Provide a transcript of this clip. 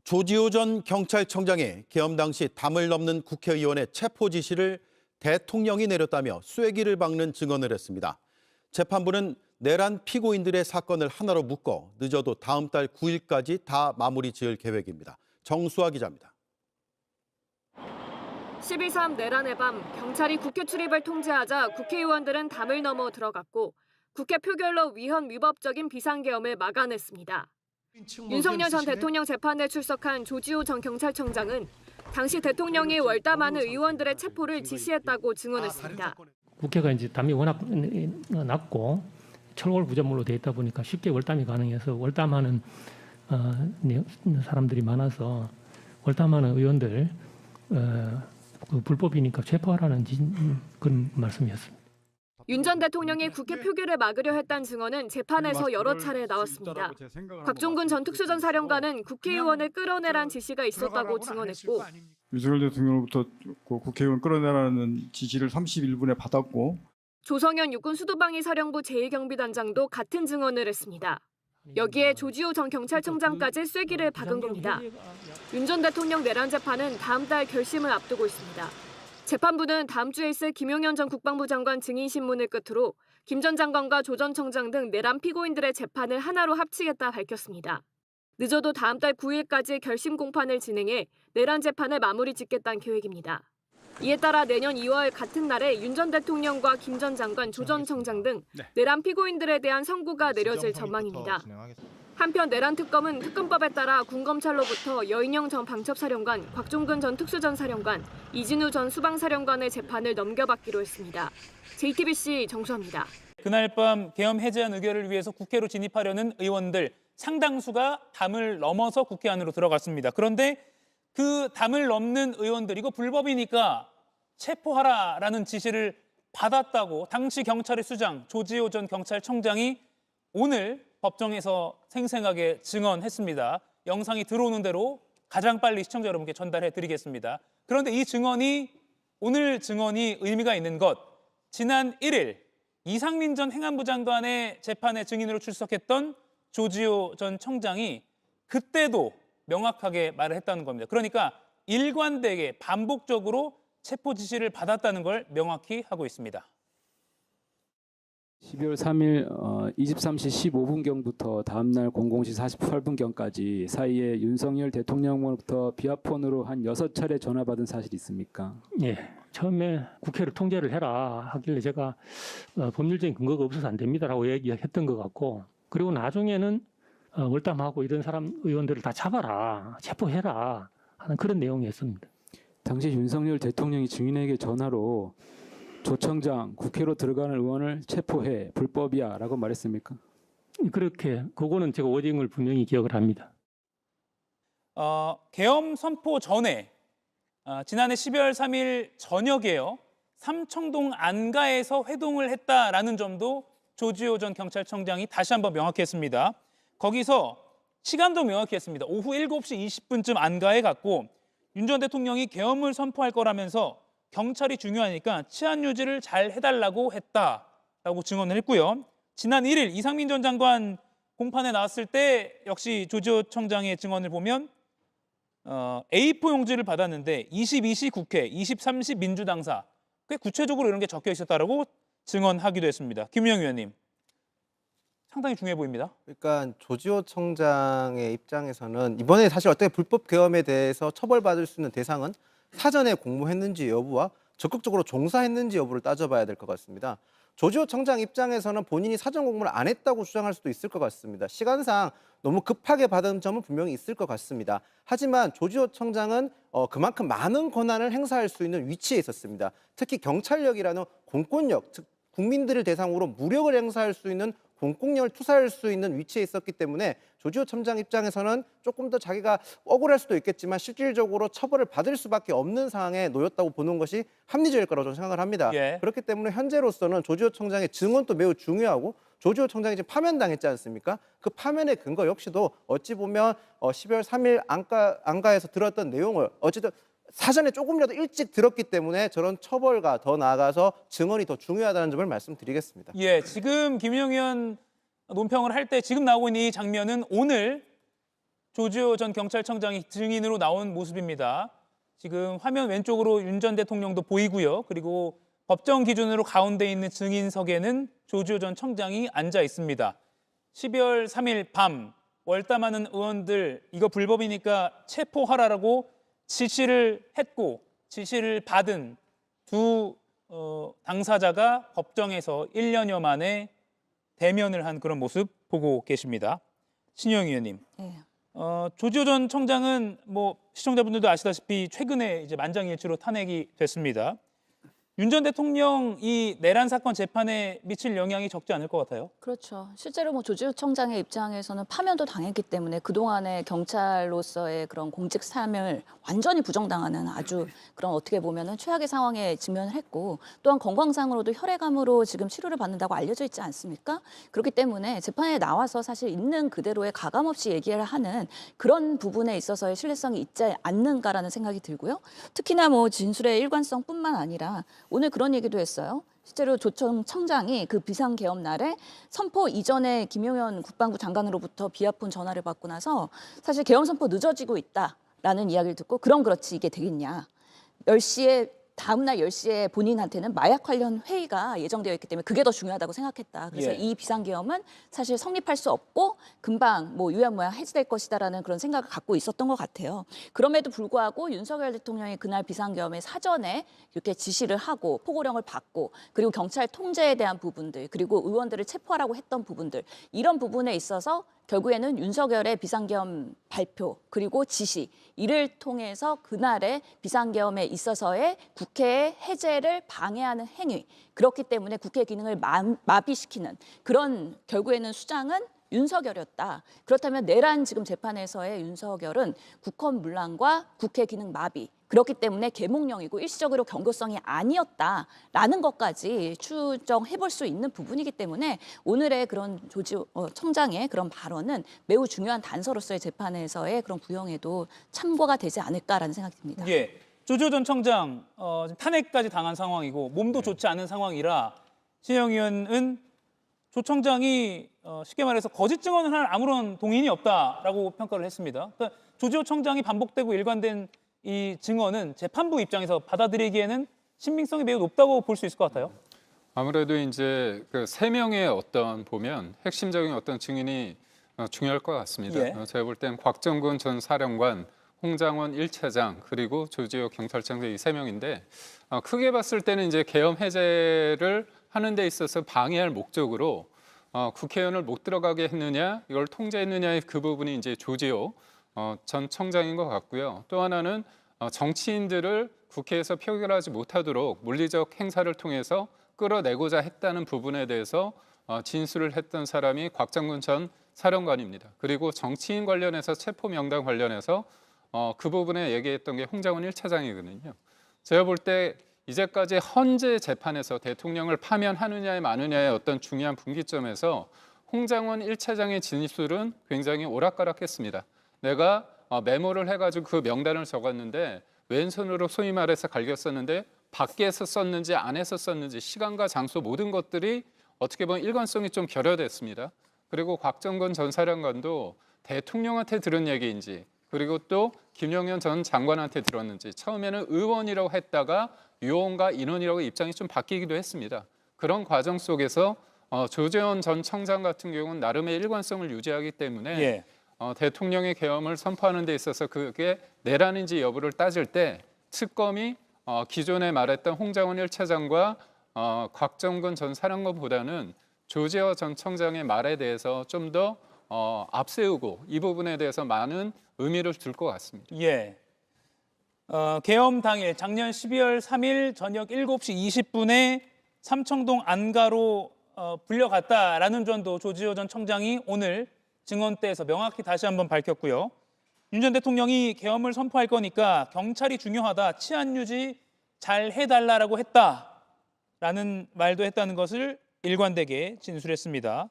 조지호 전 경찰청장이 계엄 당시 담을 넘는 국회의원의 체포 지시를 대통령이 내렸다며 쐐기를 박는 증언을 했습니다. 재판부는 내란 피고인들의 사건을 하나로 묶어 늦어도 다음 달 9일까지 다 마무리 지을 계획입니다. 정수아 기자입니다. 12.3 내란의 밤 경찰이 국회 출입을 통제하자 국회의원들은 담을 넘어 들어갔고 국회 표결로 위헌 위법적인 비상계엄을 막아냈습니다. 윤석열 전 대통령 재판에 출석한 조지호 전 경찰청장은 당시 대통령이 월담하는 의원들의 체포를 지시했다고 증언했습니다. 국회가 이제 담이 워낙 낮고 철골 구조물로 돼 있다 보니까 쉽게 월담이 가능해서 월담하는 사람들이 많아서 월담하는 의원들 불법이니까 체포하라는 그런 말씀이었습니다. 윤 전 대통령이 국회 표결을 막으려 했다는 증언은 재판에서 여러 차례 나왔습니다. 곽종근 전 특수전사령관은 국회의원을 끌어내란 지시가 있었다고 증언했고 윤석열 대통령으로부터 국회의원 끌어내라는 지시를 31분에 받았고 조성현 육군 수도방위 사령부 제1경비단장도 같은 증언을 했습니다. 여기에 조지호 전 경찰청장까지 쐐기를 박은 겁니다. 윤 전 대통령 내란 재판은 다음 달 결심을 앞두고 있습니다. 재판부는 다음 주에 있을 김용현 전 국방부 장관 증인 신문을 끝으로 김 전 장관과 조 전 청장 등 내란 피고인들의 재판을 하나로 합치겠다 밝혔습니다. 늦어도 다음 달 9일까지 결심 공판을 진행해 내란 재판을 마무리 짓겠다는 계획입니다. 이에 따라 내년 2월 같은 날에 윤 전 대통령과 김 전 장관, 조 전 청장 등 내란 피고인들에 대한 선고가 내려질 전망입니다. 한편 내란 특검은 특검법에 따라 군검찰로부터 여인영 전 방첩사령관, 곽종근 전 특수전사령관, 이진우 전 수방사령관의 재판을 넘겨받기로 했습니다. JTBC 정수아입니다. 그날 밤 계엄 해제안 의결을 위해서 국회로 진입하려는 의원들 상당수가 담을 넘어서 국회 안으로 들어갔습니다. 그런데 그 담을 넘는 의원들 이거 불법이니까 체포하라라는 지시를 받았다고 당시 경찰의 수장 조지호 전 경찰청장이 오늘 법정에서 생생하게 증언했습니다. 영상이 들어오는 대로 가장 빨리 시청자 여러분께 전달해 드리겠습니다. 그런데 이 증언이 오늘 증언이 의미가 있는 것, 지난 1일 이상민 전 행안부 장관의 재판에 증인으로 출석했던 조지호 전 청장이 그때도 명확하게 말을 했다는 겁니다. 그러니까 일관되게 반복적으로 체포 지시를 받았다는 걸 명확히 하고 있습니다. 12월 3일 23시 15분경부터 다음날 00시 48분경까지 사이에 윤석열 대통령으로부터 비아폰으로 한 6차례 전화받은 사실이 있습니까? 예, 처음에 국회를 통제를 해라 하길래 제가 법률적인 근거가 없어서 안 됩니다라고 얘기했던 것 같고 그리고 나중에는 월담하고 이런 사람 의원들을 다 잡아라, 체포해라 하는 그런 내용이었습니다. 당시 윤석열 대통령이 증인에게 전화로 조 청장, 국회로 들어가는 의원을 체포해, 불법이야 라고 말했습니까? 그렇게, 그거는 제가 워딩을 분명히 기억을 합니다. 계엄 선포 전에 지난해 12월 3일 저녁에요. 삼청동 안가에서 회동을 했다라는 점도 조지호 전 경찰청장이 다시 한번 명확히 했습니다. 거기서 시간도 명확히 했습니다. 오후 7시 20분쯤 안가에 갔고 윤 전 대통령이 계엄을 선포할 거라면서 경찰이 중요하니까 치안 유지를 잘 해달라고 했다라고 증언을 했고요. 지난 1일 이상민 전 장관 공판에 나왔을 때 역시 조지호 청장의 증언을 보면 A4 용지를 받았는데 22시 국회, 23시 민주당사 꽤 구체적으로 이런 게 적혀 있었다라고 증언하기도 했습니다. 김우영 의원님. 상당히 중요해 보입니다. 그러니까 조지호 청장의 입장에서는 이번에 사실 어떻게 불법 계엄에 대해서 처벌받을 수 있는 대상은 사전에 공모했는지 여부와 적극적으로 종사했는지 여부를 따져봐야 될 것 같습니다. 조지호 청장 입장에서는 본인이 사전 공모를 안 했다고 주장할 수도 있을 것 같습니다. 시간상 너무 급하게 받은 점은 분명히 있을 것 같습니다. 하지만 조지호 청장은 그만큼 많은 권한을 행사할 수 있는 위치에 있었습니다. 특히 경찰력이라는 공권력, 즉 국민들을 대상으로 무력을 행사할 수 있는 공권력을 투사할 수 있는 위치에 있었기 때문에 조지호 청장 입장에서는 조금 더 자기가 억울할 수도 있겠지만 실질적으로 처벌을 받을 수밖에 없는 상황에 놓였다고 보는 것이 합리적일 거라고 저는 생각을 합니다. 예. 그렇기 때문에 현재로서는 조지호 청장의 증언도 매우 중요하고 조지호 청장이 지금 파면당했지 않습니까? 그 파면의 근거 역시도 어찌 보면 12월 3일 안가에서 들었던 내용을 어쨌든 사전에 조금이라도 일찍 들었기 때문에 저런 처벌과 더 나아가서 증언이 더 중요하다는 점을 말씀드리겠습니다. 예, 지금 김용 의원 논평을 할 때 지금 나오고 있는 이 장면은 오늘 조지호 전 경찰청장이 증인으로 나온 모습입니다. 지금 화면 왼쪽으로 윤 전 대통령도 보이고요. 그리고 법정 기준으로 가운데 있는 증인석에는 조지호 전 청장이 앉아 있습니다. 12월 3일 밤 월담하는 의원들 이거 불법이니까 체포하라라고 지시를 했고 지시를 받은 두 당사자가 법정에서 1년여 만에 대면을 한 그런 모습 보고 계십니다. 신유영 의원님. 네. 조지호 전 청장은 뭐 시청자분들도 아시다시피 최근에 이제 만장일치로 탄핵이 됐습니다. 윤 전 대통령 이 내란 사건 재판에 미칠 영향이 적지 않을 것 같아요. 그렇죠. 실제로 뭐 조지호 청장의 입장에서는 파면도 당했기 때문에 그동안의 경찰로서의 그런 공직 삶을 완전히 부정당하는 아주 그런 어떻게 보면은 최악의 상황에 직면을 했고 또한 건강상으로도 혈액암으로 지금 치료를 받는다고 알려져 있지 않습니까? 그렇기 때문에 재판에 나와서 사실 있는 그대로의 가감 없이 얘기를 하는 그런 부분에 있어서의 신뢰성이 있지 않는가라는 생각이 들고요. 특히나 뭐 진술의 일관성뿐만 아니라 오늘 그런 얘기도 했어요. 실제로 조 청장이 그 비상계엄 날에 선포 이전에 김용현 국방부 장관으로부터 비아폰 전화를 받고 나서 사실 계엄 선포 늦어지고 있다라는 이야기를 듣고 그럼 그렇지 이게 되겠냐. 10시에 다음날 10시에 본인한테는 마약 관련 회의가 예정되어 있기 때문에 그게 더 중요하다고 생각했다. 그래서 예. 이 비상계엄은 사실 성립할 수 없고 금방 뭐 유야무야 해지될 것이다라는 그런 생각을 갖고 있었던 것 같아요. 그럼에도 불구하고 윤석열 대통령이 그날 비상계엄에 사전에 이렇게 지시를 하고 포고령을 받고 그리고 경찰 통제에 대한 부분들 그리고 의원들을 체포하라고 했던 부분들 이런 부분에 있어서 결국에는 윤석열의 비상계엄 발표 그리고 지시 이를 통해서 그날의 비상계엄에 있어서의 국회의 해제를 방해하는 행위 그렇기 때문에 국회 기능을 마비시키는 그런 결국에는 수장은 윤석열이었다. 그렇다면 내란 지금 재판에서의 윤석열은 국헌문란과 국회 기능 마비 그렇기 때문에 계몽령이고 일시적으로 경고성이 아니었다라는 것까지 추정해볼 수 있는 부분이기 때문에 오늘의 그런 조지호 청장의 그런 발언은 매우 중요한 단서로서의 재판에서의 그런 구형에도 참고가 되지 않을까라는 생각이 듭니다. 예. 조지호 전 청장 탄핵까지 당한 상황이고 몸도 좋지 않은 상황이라 신영 의원은 조 청장이 쉽게 말해서 거짓 증언을 할 아무런 동의인이 없다라고 평가를 했습니다. 그러니까 조지호 청장이 반복되고 일관된 이 증언은 재판부 입장에서 받아들이기에는 신빙성이 매우 높다고 볼 수 있을 것 같아요. 아무래도 이제 그 세 명의 어떤 보면 핵심적인 어떤 증인이 중요할 것 같습니다. 예. 제가 볼 땐 곽정근 전 사령관, 홍장원 1차장 그리고 조지호 경찰청장 이 세 명인데 크게 봤을 때는 이제 계엄 해제를 하는 데 있어서 방해할 목적으로 국회의원을 못 들어가게 했느냐, 이걸 통제했느냐의 그 부분이 이제 조지호 전 청장인 것 같고요. 또 하나는 정치인들을 국회에서 표결하지 못하도록 물리적 행사를 통해서 끌어내고자 했다는 부분에 대해서 진술을 했던 사람이 곽정근 전 사령관입니다. 그리고 정치인 관련해서 체포 명단 관련해서 그 부분에 얘기했던 게 홍장원 1차장이거든요. 제가 볼 때 이제까지 헌재 재판에서 대통령을 파면하느냐에 마느냐의 어떤 중요한 분기점에서 홍장원 1차장의 진술은 굉장히 오락가락했습니다. 내가 메모를 해가지고 그 명단을 적었는데 왼손으로 소위 말해서 갈겼었는데 밖에서 썼는지 안에서 썼는지 시간과 장소 모든 것들이 어떻게 보면 일관성이 좀 결여됐습니다. 그리고 곽정근 전 사령관도 대통령한테 들은 얘기인지 그리고 또 김용현 전 장관한테 들었는지 처음에는 의원이라고 했다가 유언과 인원이라고 입장이 좀 바뀌기도 했습니다. 그런 과정 속에서 조재원 전 청장 같은 경우는 나름의 일관성을 유지하기 때문에 예. 대통령의 계엄을 선포하는 데 있어서 그게 내란인지 여부를 따질 때 특검이 기존에 말했던 홍장원 1차장과 곽정근 전 사령관보다는 조재호 전 청장의 말에 대해서 좀 더 앞세우고 이 부분에 대해서 많은 의미를 둘 것 같습니다. 예. 계엄 당일 작년 12월 3일 저녁 7시 20분에 삼청동 안가로 불려갔다라는 점도 조지호 전 청장이 오늘 증언대에서 명확히 다시 한번 밝혔고요. 윤 전 대통령이 계엄을 선포할 거니까 경찰이 중요하다, 치안 유지 잘 해달라고 했다라는 말도 했다는 것을 일관되게 진술했습니다.